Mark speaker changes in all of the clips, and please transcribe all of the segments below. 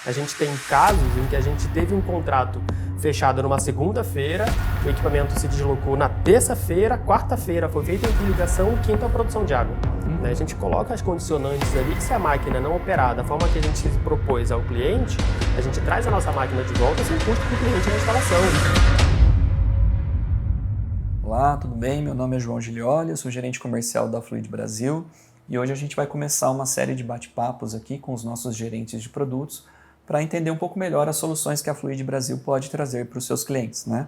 Speaker 1: A gente tem casos em que a gente teve um contrato fechado numa segunda-feira, o equipamento se deslocou na terça-feira, quarta-feira foi feita a interligação, quinta a produção de água. A gente coloca as condicionantes ali que se a máquina não operar da forma que a gente se propôs ao cliente, a gente traz a nossa máquina de volta sem custo para o cliente na instalação.
Speaker 2: Olá, tudo bem? Meu nome é João Gilioli, eu sou gerente comercial da Fluid Brasil e hoje a gente vai começar uma série de bate-papos aqui com os nossos gerentes de produtos para entender um pouco melhor as soluções que a Fluid Brasil pode trazer para os seus clientes, né?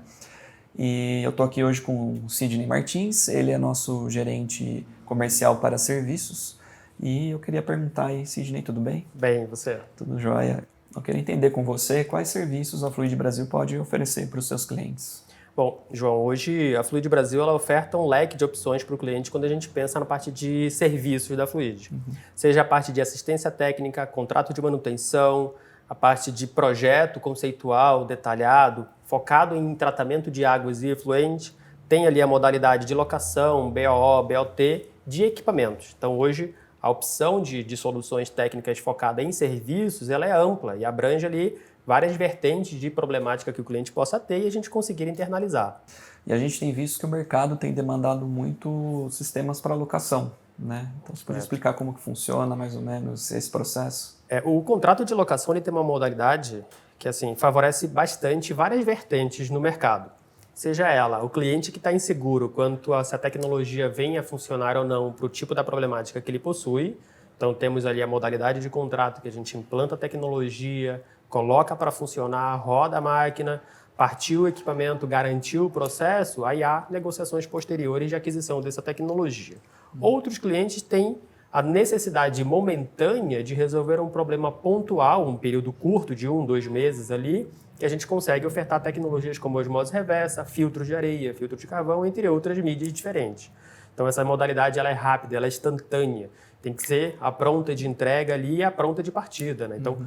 Speaker 2: E eu estou aqui hoje com o Sidney Martins, ele é nosso gerente comercial para serviços e eu queria perguntar aí, Sidney, tudo bem?
Speaker 1: Bem, você?
Speaker 2: Tudo jóia. Eu queria entender com você quais serviços a Fluid Brasil pode oferecer para os seus clientes.
Speaker 1: Bom, João, hoje a Fluid Brasil ela oferta um leque de opções para o cliente quando a gente pensa na parte de serviços da Fluid. Seja a parte de assistência técnica, contrato de manutenção, a parte de projeto conceitual, detalhado, focado em tratamento de águas e efluente, tem ali a modalidade de locação, BOO, BOT, de equipamentos. Então hoje a opção de soluções técnicas focada em serviços ela é ampla e abrange ali várias vertentes de problemática que o cliente possa ter e a gente conseguir internalizar.
Speaker 2: E a gente tem visto que o mercado tem demandado muito sistemas para locação, né? Então você pode explicar como que funciona mais ou menos esse processo?
Speaker 1: O contrato de locação ele tem uma modalidade que assim, favorece bastante várias vertentes no mercado. Seja ela o cliente que está inseguro quanto a se a tecnologia venha a funcionar ou não para o tipo da problemática que ele possui. Então temos ali a modalidade de contrato que a gente implanta a tecnologia, coloca para funcionar, roda a máquina, partiu o equipamento, garantiu o processo, aí há negociações posteriores de aquisição dessa tecnologia. Outros clientes têm a necessidade momentânea de resolver um problema pontual, um período curto de 1, 2 meses ali, que a gente consegue ofertar tecnologias como osmose reversa, filtros de areia, filtro de carvão, entre outras mídias diferentes. Então essa modalidade ela é rápida, ela é instantânea, tem que ser a pronta de entrega ali e a pronta de partida, né? Então,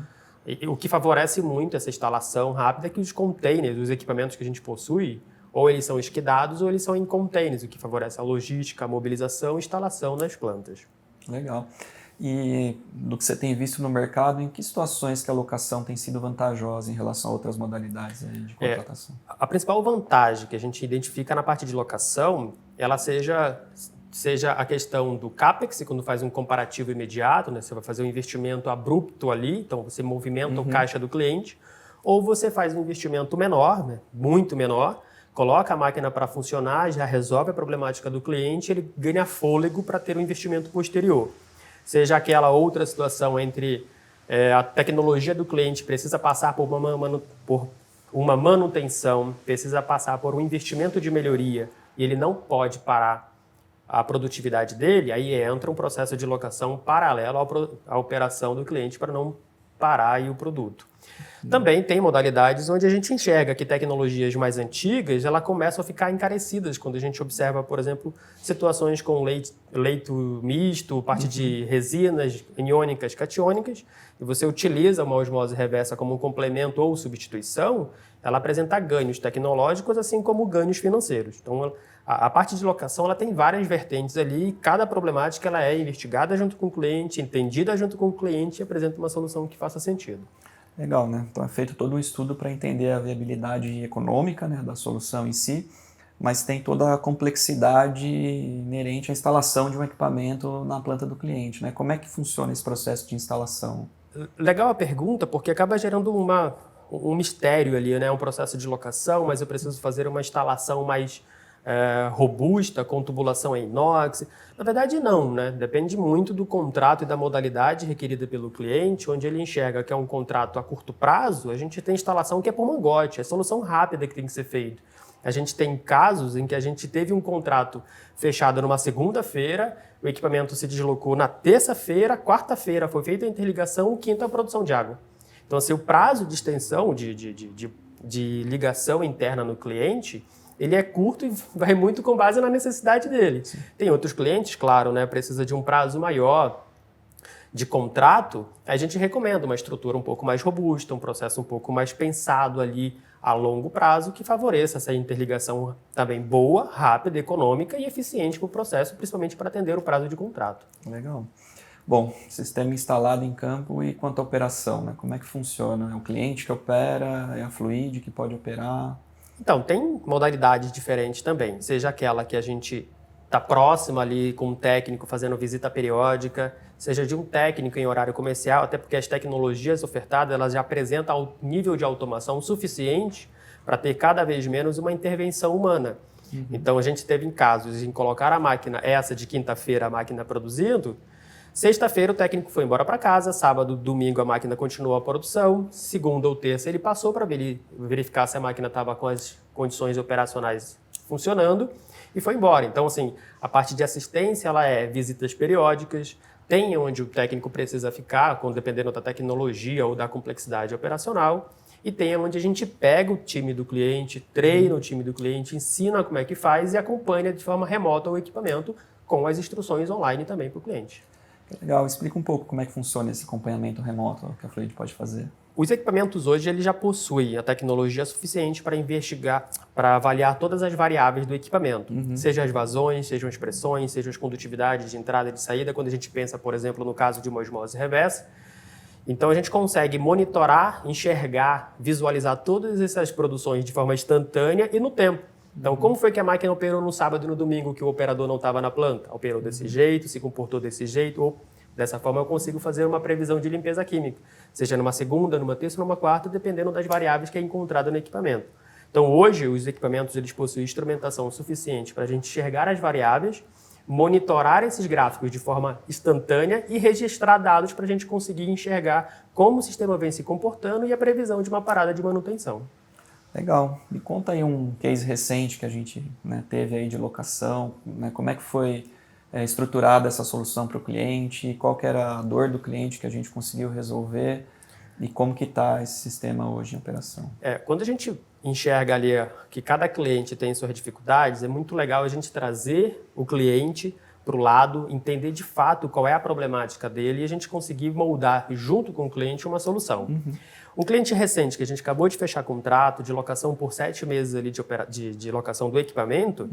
Speaker 1: o que favorece muito essa instalação rápida é que os containers, os equipamentos que a gente possui, ou eles são esquidados ou eles são em containers, o que favorece a logística, a mobilização e instalação nas plantas.
Speaker 2: Legal. E do que você tem visto no mercado, em que situações que a locação tem sido vantajosa em relação a outras modalidades aí de contratação?
Speaker 1: A principal vantagem que a gente identifica na parte de locação, ela seja a questão do CAPEX, quando faz um comparativo imediato, né? Você vai fazer um investimento abrupto ali, então você movimenta o caixa do cliente, ou você faz um investimento menor, né? Muito menor, coloca a máquina para funcionar, já resolve a problemática do cliente, ele ganha fôlego para ter um investimento posterior. Seja aquela outra situação entre a tecnologia do cliente precisa passar por uma manutenção, precisa passar por um investimento de melhoria e ele não pode parar a produtividade dele, aí entra um processo de locação paralelo à operação do cliente para não parar aí o produto. Também tem modalidades onde a gente enxerga que tecnologias mais antigas ela começam a ficar encarecidas quando a gente observa, por exemplo, situações com leito misto, parte de resinas aniônicas, catiônicas, e você utiliza uma osmose reversa como um complemento ou substituição, ela apresenta ganhos tecnológicos assim como ganhos financeiros. Então, a parte de locação ela tem várias vertentes ali e cada problemática ela é investigada junto com o cliente, entendida junto com o cliente e apresenta uma solução que faça sentido.
Speaker 2: Legal, né? Então é feito todo um estudo para entender a viabilidade econômica, né, da solução em si, mas tem toda a complexidade inerente à instalação de um equipamento na planta do cliente, né? Como é que funciona esse processo de instalação?
Speaker 1: Legal a pergunta, porque acaba gerando um mistério ali, né? Um processo de locação, mas eu preciso fazer uma instalação mais robusta, com tubulação em inox. Na verdade, não, né? Depende muito do contrato e da modalidade requerida pelo cliente, onde ele enxerga que é um contrato a curto prazo, a gente tem instalação que é por mangote, é solução rápida que tem que ser feita. A gente tem casos em que a gente teve um contrato fechado numa segunda-feira, o equipamento se deslocou na terça-feira, quarta-feira foi feita a interligação, quinta a produção de água. Então, assim, o prazo de extensão de ligação interna no cliente, ele é curto e vai muito com base na necessidade dele. Sim. Tem outros clientes, claro, né, precisa de um prazo maior de contrato, a gente recomenda uma estrutura um pouco mais robusta, um processo um pouco mais pensado ali a longo prazo que favoreça essa interligação também boa, rápida, econômica e eficiente para o processo, principalmente para atender o prazo de contrato.
Speaker 2: Legal. Bom, sistema instalado em campo e quanto à operação, né? Como é que funciona? É o cliente que opera? É a Fluid que pode operar?
Speaker 1: Então, tem modalidades diferentes também, seja aquela que a gente está próximo ali com um técnico fazendo visita periódica, seja de um técnico em horário comercial, até porque as tecnologias ofertadas elas já apresentam nível de automação suficiente para ter cada vez menos uma intervenção humana. Então, a gente teve casos em colocar a máquina, essa de quinta-feira, a máquina produzindo, sexta-feira o técnico foi embora para casa, sábado, domingo a máquina continuou a produção, segunda ou terça ele passou para verificar se a máquina estava com as condições operacionais funcionando e foi embora. Então, assim, a parte de assistência ela é visitas periódicas, tem onde o técnico precisa ficar, dependendo da tecnologia ou da complexidade operacional, e tem onde a gente pega o time do cliente, treina o time do cliente, ensina como é que faz e acompanha de forma remota o equipamento com as instruções online também para o cliente.
Speaker 2: Legal, explica um pouco como é que funciona esse acompanhamento remoto que a Fluid pode fazer.
Speaker 1: Os equipamentos hoje eles já possuem a tecnologia suficiente para investigar, para avaliar todas as variáveis do equipamento, seja as vazões, sejam as pressões, sejam as condutividades de entrada e de saída, quando a gente pensa, por exemplo, no caso de uma osmose reversa. Então a gente consegue monitorar, enxergar, visualizar todas essas produções de forma instantânea e no tempo. Então, como foi que a máquina operou no sábado e no domingo que o operador não estava na planta? Operou desse jeito, se comportou desse jeito, ou dessa forma eu consigo fazer uma previsão de limpeza química, seja numa segunda, numa terça ou numa quarta, dependendo das variáveis que é encontrada no equipamento. Então, hoje, os equipamentos eles possuem instrumentação suficiente para a gente enxergar as variáveis, monitorar esses gráficos de forma instantânea e registrar dados para a gente conseguir enxergar como o sistema vem se comportando e a previsão de uma parada de manutenção.
Speaker 2: Legal. Me conta aí um case recente que a gente teve aí de locação, como é que foi estruturada essa solução para o cliente, qual que era a dor do cliente que a gente conseguiu resolver e como que está esse sistema hoje em operação.
Speaker 1: Quando a gente enxerga ali que cada cliente tem suas dificuldades, é muito legal a gente trazer o cliente para o lado, entender de fato qual é a problemática dele e a gente conseguir moldar junto com o cliente uma solução. Um cliente recente que a gente acabou de fechar contrato de locação por 7 meses ali de locação do equipamento,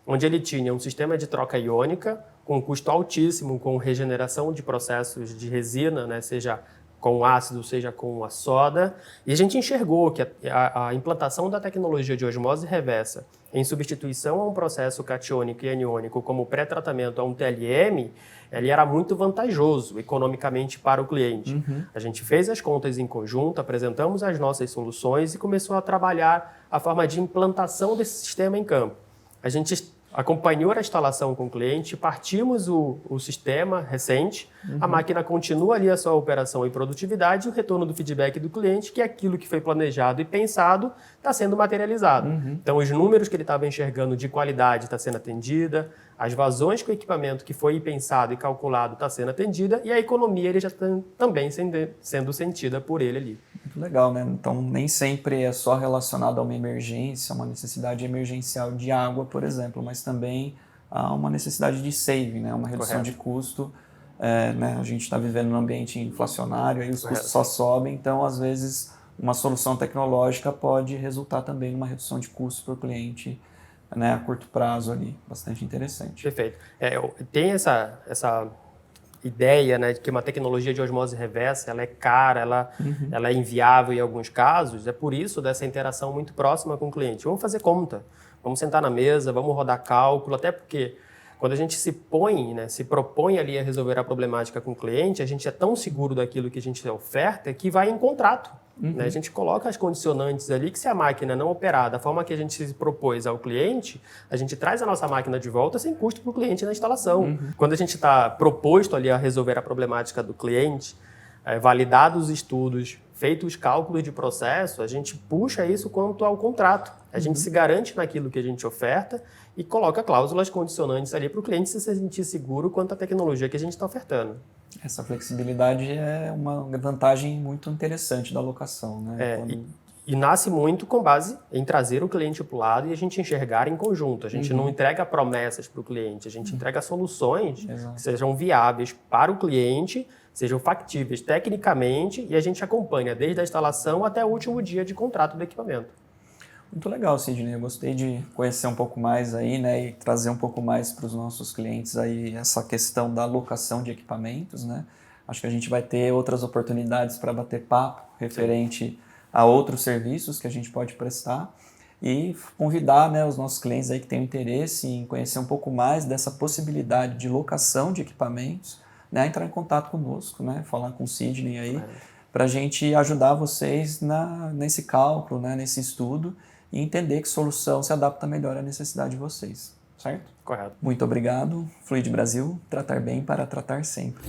Speaker 1: onde ele tinha um sistema de troca iônica com um custo altíssimo, com regeneração de processos de resina, seja com ácido, seja com a soda, e a gente enxergou que a implantação da tecnologia de osmose reversa em substituição a um processo catiônico e aniônico como pré-tratamento a um TLM, ele era muito vantajoso economicamente para o cliente. A gente fez as contas em conjunto, apresentamos as nossas soluções e começou a trabalhar a forma de implantação desse sistema em campo. A gente acompanhou a instalação com o cliente, partimos o sistema recente, a máquina continua ali a sua operação e produtividade e o retorno do feedback do cliente, que é aquilo que foi planejado e pensado, está sendo materializado. Então, os números que ele estava enxergando de qualidade está sendo atendida, as vazões com o equipamento que foi pensado e calculado está sendo atendida e a economia ele já está também sendo sentida por ele ali.
Speaker 2: Muito legal, né? Então, nem sempre é só relacionado a uma emergência, uma necessidade emergencial de água, por exemplo, mas também a uma necessidade de saving, né? Uma redução de custo. A gente está vivendo num ambiente inflacionário, aí os custos só sobem, então, às vezes, uma solução tecnológica pode resultar também numa redução de custos para o cliente, a curto prazo ali. Bastante interessante.
Speaker 1: Perfeito. Tem essa ideia de que uma tecnologia de osmose reversa ela é cara, ela é inviável em alguns casos, é por isso dessa interação muito próxima com o cliente. Vamos fazer conta, vamos sentar na mesa, vamos rodar cálculo, até porque quando a gente se propõe ali a resolver a problemática com o cliente, a gente é tão seguro daquilo que a gente oferta que vai em contrato. A gente coloca as condicionantes ali que se a máquina não operar da forma que a gente se propôs ao cliente, a gente traz a nossa máquina de volta sem custo para o cliente na instalação. Quando a gente está proposto ali a resolver a problemática do cliente, validados os estudos, feitos os cálculos de processo, a gente puxa isso quanto ao contrato. A gente se garante naquilo que a gente oferta e coloca cláusulas condicionantes ali para o cliente se sentir seguro quanto à tecnologia que a gente está ofertando.
Speaker 2: Essa flexibilidade é uma vantagem muito interessante da locação, né?
Speaker 1: E nasce muito com base em trazer o cliente para o lado e a gente enxergar em conjunto. A gente não entrega promessas para o cliente, a gente entrega soluções que sejam viáveis para o cliente, sejam factíveis tecnicamente e a gente acompanha desde a instalação até o último dia de contrato do equipamento.
Speaker 2: Muito legal, Sidney. Eu gostei de conhecer um pouco mais aí, né, e trazer um pouco mais para os nossos clientes aí essa questão da locação de equipamentos, né? Acho que a gente vai ter outras oportunidades para bater papo referente a outros serviços que a gente pode prestar e convidar, né, os nossos clientes aí que têm interesse em conhecer um pouco mais dessa possibilidade de locação de equipamentos, né, a entrar em contato conosco, né, falar com o Sidney aí, para a gente ajudar vocês nesse cálculo, né, nesse estudo e entender que solução se adapta melhor à necessidade de vocês, certo?
Speaker 1: Correto.
Speaker 2: Muito obrigado. Fluid Brasil, tratar bem para tratar sempre.